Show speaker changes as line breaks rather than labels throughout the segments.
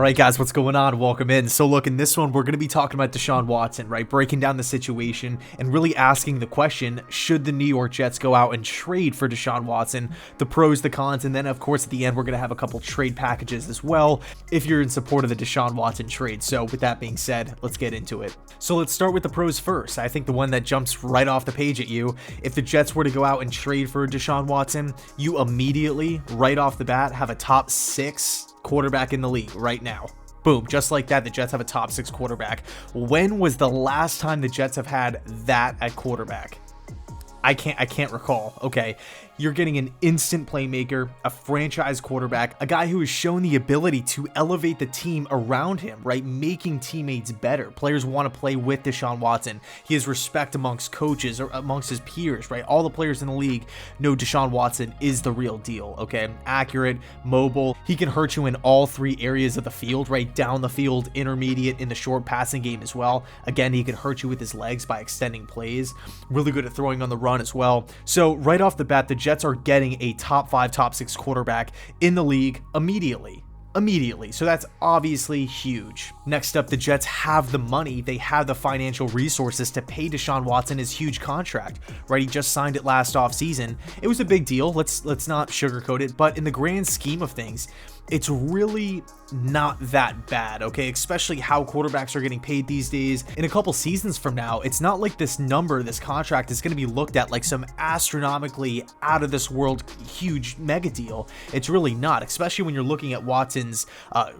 Alright guys, what's going on? Welcome in. So look, in this one, we're going to be talking about Deshaun Watson, right? Breaking down the situation and really asking the question, should the New York Jets go out and trade for Deshaun Watson? The pros, the cons, and then of course at the end, we're going to have a couple trade packages as well if you're in support of the Deshaun Watson trade. So with that being said, let's get into it. So let's start with the pros first. I think the one that jumps right off the page at you, if the Jets were to go out and trade for Deshaun Watson, you immediately, right off the bat, have a top 6 quarterback in the league right now. Boom, just like that, the Jets have a top 6 quarterback. When was the last time the Jets have had that at quarterback? I can't recall. Okay, you're getting an instant playmaker, a franchise quarterback, a guy who has shown the ability to elevate the team around him, right? Making teammates better. Players want to play with Deshaun Watson. He has respect amongst coaches or amongst his peers, right? All the players in the league know Deshaun Watson is the real deal, okay? Accurate, mobile. He can hurt you in all 3 areas of the field, right? Down the field, intermediate, in the short passing game as well. Again, he can hurt you with his legs by extending plays. Really good at throwing on the run as well. So right off the bat, the Jets are getting a top 5, top 6 quarterback in the league immediately. So that's obviously huge. Next up, the Jets have the money. They have the financial resources to pay Deshaun Watson his huge contract, right? He just signed it last offseason. It was a big deal. Let's not sugarcoat it, but in the grand scheme of things, it's really not that bad, okay? Especially how quarterbacks are getting paid these days. In a couple seasons from now, it's not like this contract is going to be looked at like some astronomically out of this world huge mega deal. It's really not, especially when you're looking at Watson's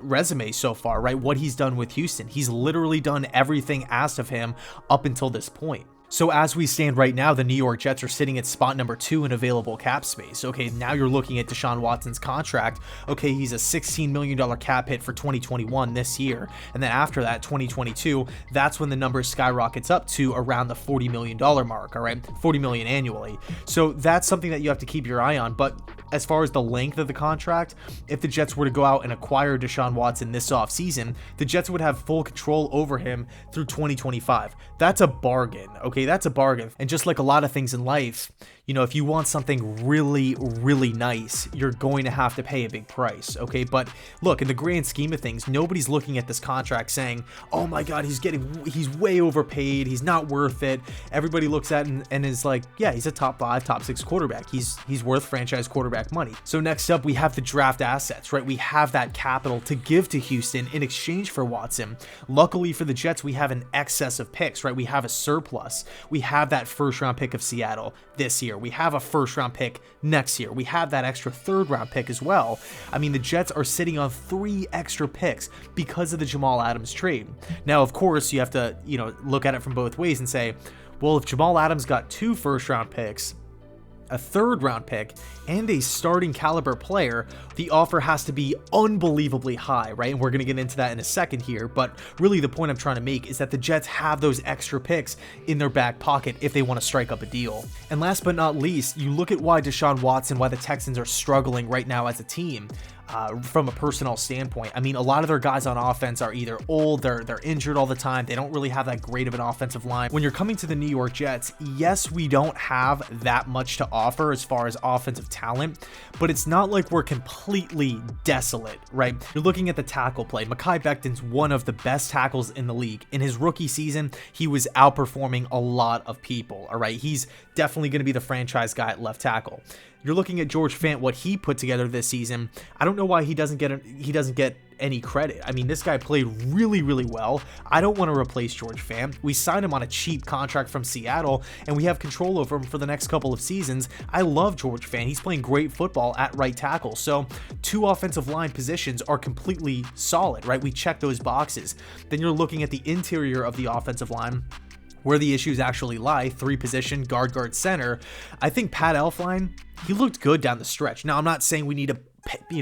resume so far, right? What he's done with Houston. He's literally done everything asked of him up until this point. So as we stand right now, the New York Jets are sitting at spot number 2 in available cap space. Okay, now you're looking at Deshaun Watson's contract. Okay, he's a $16 million cap hit for 2021 this year. And then after that, 2022, that's when the number skyrockets up to around the $40 million mark, all right? $40 million annually. So that's something that you have to keep your eye on. But as far as the length of the contract, if the Jets were to go out and acquire Deshaun Watson this offseason, the Jets would have full control over him through 2025. That's a bargain, okay? That's a bargain. And just like a lot of things in life, you know, if you want something really, really nice, you're going to have to pay a big price, okay? But look, in the grand scheme of things, nobody's looking at this contract saying, oh my God, he's way overpaid, he's not worth it. Everybody looks at it and is like, yeah, he's a top 5, top 6 quarterback. He's worth franchise quarterback money. So next up, we have the draft assets, right? We have that capital to give to Houston in exchange for Watson. Luckily for the Jets, we have an excess of picks, right? We have a surplus. We have that first round pick of Seattle this year. We have a first round pick next year. We have that extra 3rd round pick as well. I mean, the Jets are sitting on 3 extra picks because of the Jamal Adams trade. Now, of course, you have to, look at it from both ways and say, well, if Jamal Adams got 2 first round picks, a 3rd round pick, and a starting caliber player, the offer has to be unbelievably high, right? And we're going to get into that in a second here, but really the point I'm trying to make is that the Jets have those extra picks in their back pocket if they want to strike up a deal. And last but not least, you look at why Deshaun Watson, why the Texans are struggling right now as a team. From a personnel standpoint, I mean, a lot of their guys on offense are either old, they're injured all the time, they don't really have that great of an offensive line. When you're coming to the New York Jets, yes, we don't have that much to offer as far as offensive talent, but it's not like we're completely desolate, right? You're looking at the tackle play. Mekhi Becton's one of the best tackles in the league. In his rookie season, he was outperforming a lot of people, all right? He's definitely going to be the franchise guy at left tackle. You're looking at George Fant, what he put together this season. I don't know why he doesn't get any credit. I mean, this guy played really, really well. I don't want to replace George Fant. We signed him on a cheap contract from Seattle, and we have control over him for the next couple of seasons. I love George Fant. He's playing great football at right tackle. So 2 offensive line positions are completely solid, right? We check those boxes. Then you're looking at the interior of the offensive line, where the issues actually lie, 3 position, guard, center. I think Pat Elflein, he looked good down the stretch. Now, I'm not saying we need to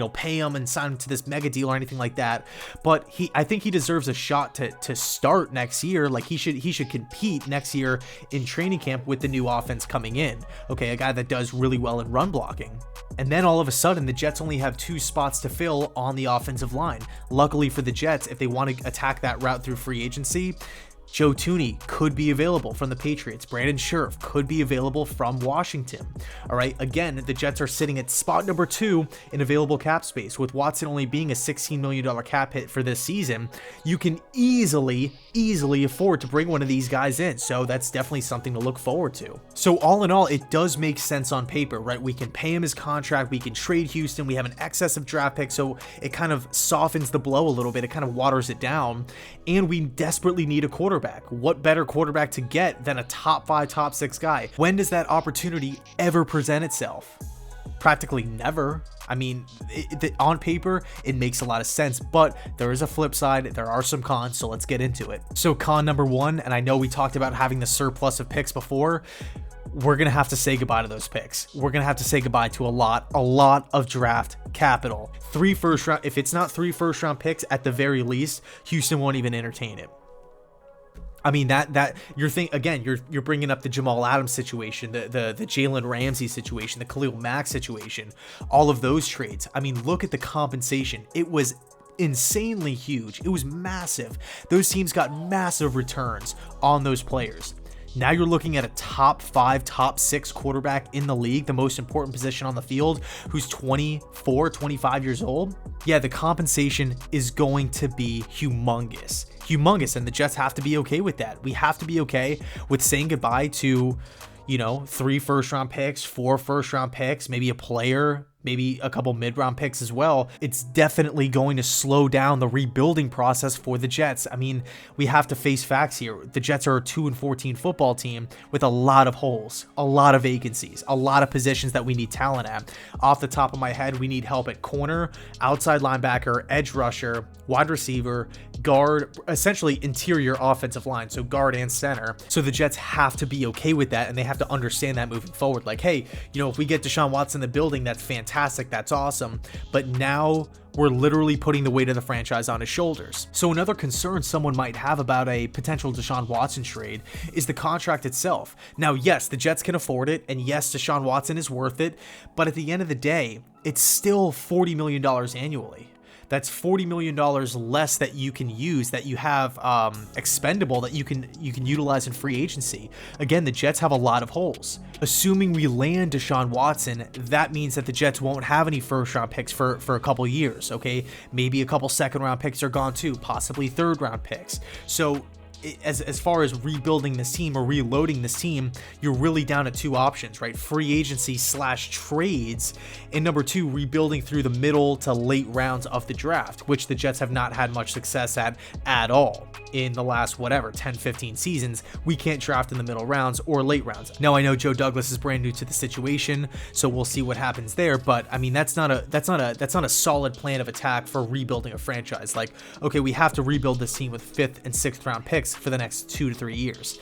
pay him and sign him to this mega deal or anything like that, but I think he deserves a shot to start next year. Like he should compete next year in training camp with the new offense coming in. Okay, a guy that does really well in run blocking. And then all of a sudden, the Jets only have 2 spots to fill on the offensive line. Luckily for the Jets, if they want to attack that route through free agency, Joe Tooney could be available from the Patriots. Brandon Scherf could be available from Washington. All right, again, the Jets are sitting at spot number 2 in available cap space. With Watson only being a $16 million cap hit for this season, you can easily afford to bring one of these guys in. So that's definitely something to look forward to. So all in all, it does make sense on paper, right? We can pay him his contract. We can trade Houston. We have an excess of draft picks, so it kind of softens the blow a little bit. It kind of waters it down. And we desperately need a quarterback. What better quarterback to get than a top 5, top 6 guy? When does that opportunity ever present itself? Practically never. I mean, on paper, it makes a lot of sense, but there is a flip side. There are some cons, so let's get into it. So con number 1, and I know we talked about having the surplus of picks before, we're going to have to say goodbye to those picks. We're going to have to say goodbye to a lot of draft capital. 3 first round, if it's not 3 first round picks at the very least, Houston won't even entertain it. I mean, that you're bringing up the Jamal Adams situation, the Jalen Ramsey situation, the Khalil Mack situation, all of those trades. I mean, look at the compensation. It was insanely huge. It was massive. Those teams got massive returns on those players. Now you're looking at a top 5, top 6 quarterback in the league, the most important position on the field, who's 24, 25 years old. Yeah, the compensation is going to be humongous, and the Jets have to be okay with that. We have to be okay with saying goodbye to, 3 first round picks, 4 first round picks, maybe a player, maybe a couple mid-round picks as well. It's definitely going to slow down the rebuilding process for the Jets. I mean, we have to face facts here. The Jets are a 2-14 football team with a lot of holes, a lot of vacancies, a lot of positions that we need talent at. Off the top of my head, we need help at corner, outside linebacker, edge rusher, wide receiver, guard, essentially interior offensive line, so guard and center. So the Jets have to be okay with that, and they have to understand that moving forward. Like, hey, if we get Deshaun Watson in the building, that's fantastic. That's awesome. But now we're literally putting the weight of the franchise on his shoulders. So another concern someone might have about a potential Deshaun Watson trade is the contract itself. Now, yes, the Jets can afford it, and yes, Deshaun Watson is worth it, but at the end of the day, it's still $40 million annually. That's $40 million less that you can use, that you have expendable, that you can utilize in free agency. Again, the Jets have a lot of holes. Assuming we land Deshaun Watson, that means that the Jets won't have any first round picks for a couple years, okay? Maybe a couple second round picks are gone too, possibly third round picks. So as far as rebuilding this team or reloading this team, you're really down to 2 options, right? Free agency / trades, and number 2, rebuilding through the middle to late rounds of the draft, which the Jets have not had much success at all in the last 10, 15 seasons. We can't draft in the middle rounds or late rounds. Now, I know Joe Douglas is brand new to the situation, so we'll see what happens there, but I mean, that's not a solid plan of attack for rebuilding a franchise. Like, okay, we have to rebuild this team with 5th and 6th round picks for the next 2 to 3 years.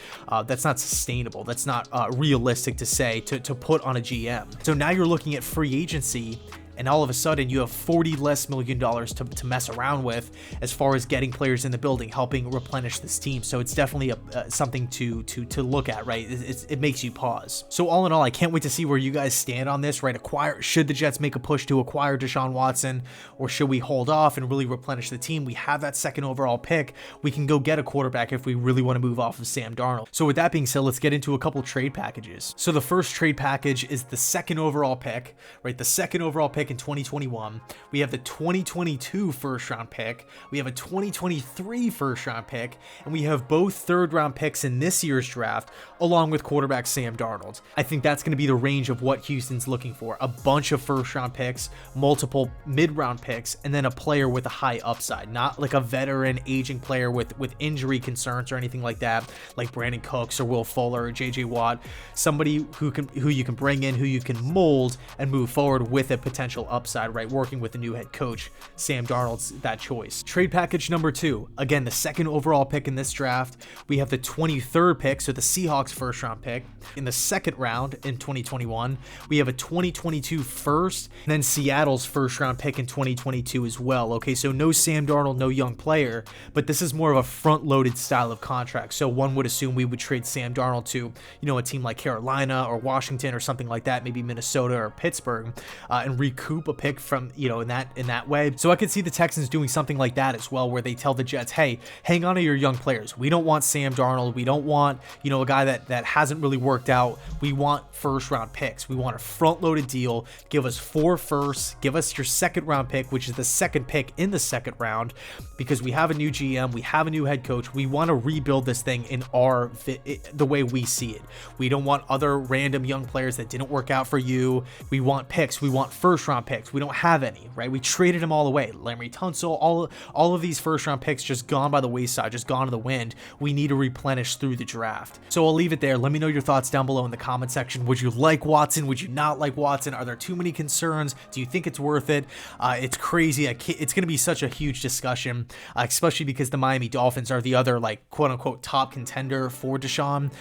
That's not sustainable. That's not realistic to say to put on a GM. So now you're looking at free agency, and all of a sudden you have $40 million less to mess around with as far as getting players in the building, helping replenish this team. So it's definitely something to look at, right? It makes you pause. So all in all, I can't wait to see where you guys stand on this, right? Should the Jets make a push to acquire Deshaun Watson, or should we hold off and really replenish the team? We have that 2nd overall pick. We can go get a quarterback if we really want to move off of Sam Darnold. So with that being said, let's get into a couple trade packages. So the first trade package is the 2nd overall pick, right? The 2nd overall pick in 2021. We have the 2022 first round pick. We have a 2023 first round pick, and we have both 3rd round picks in this year's draft, along with quarterback Sam Darnold. I think that's going to be the range of what Houston's looking for. A bunch of first round picks, multiple mid round picks, and then a player with a high upside, not like a veteran aging player with injury concerns or anything like that, like Brandon Cooks or Will Fuller or JJ Watt. Somebody who you can bring in, who you can mold and move forward with a potential upside, right? Working with the new head coach, Sam Darnold's that choice. Trade package number 2, again, the 2nd overall pick in this draft. We have the 23rd pick, so the Seahawks first round pick. In the 2nd round in 2021, we have a 2022 first, and then Seattle's first round pick in 2022 as well. Okay, so no Sam Darnold, no young player, but this is more of a front-loaded style of contract. So one would assume we would trade Sam Darnold to, a team like Carolina or Washington or something like that, maybe Minnesota or Pittsburgh, and recoup recoup a pick from, in that way. So I could see the Texans doing something like that as well, where they tell the Jets, hey, hang on to your young players. We don't want Sam Darnold. We don't want, a guy that hasn't really worked out. We want first round picks. We want a front loaded deal. Give us 4 firsts. Give us your second round pick, which is the second pick in the second round, because we have a new GM. We have a new head coach. We want to rebuild this thing in the way we see it. We don't want other random young players that didn't work out for you. We want picks. We want first round picks. We don't have any, right? We traded them all away. Larry Tunsil, all of these first round picks just gone by the wayside, just gone to the wind. We need to replenish through the draft. So I'll leave it there. Let me know your thoughts down below in the comment section. Would you like Watson? Would you not like Watson? Are there too many concerns? Do you think it's worth it? It's crazy. It's going to be such a huge discussion, especially because the Miami Dolphins are the other, like, quote unquote top contender for Deshaun.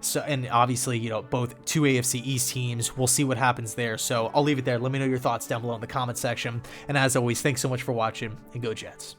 So, and obviously, both 2 AFC East teams. We'll see what happens there. So I'll leave it there. Let me know your thoughts down below in the comment section. And as always, thanks so much for watching, and go Jets.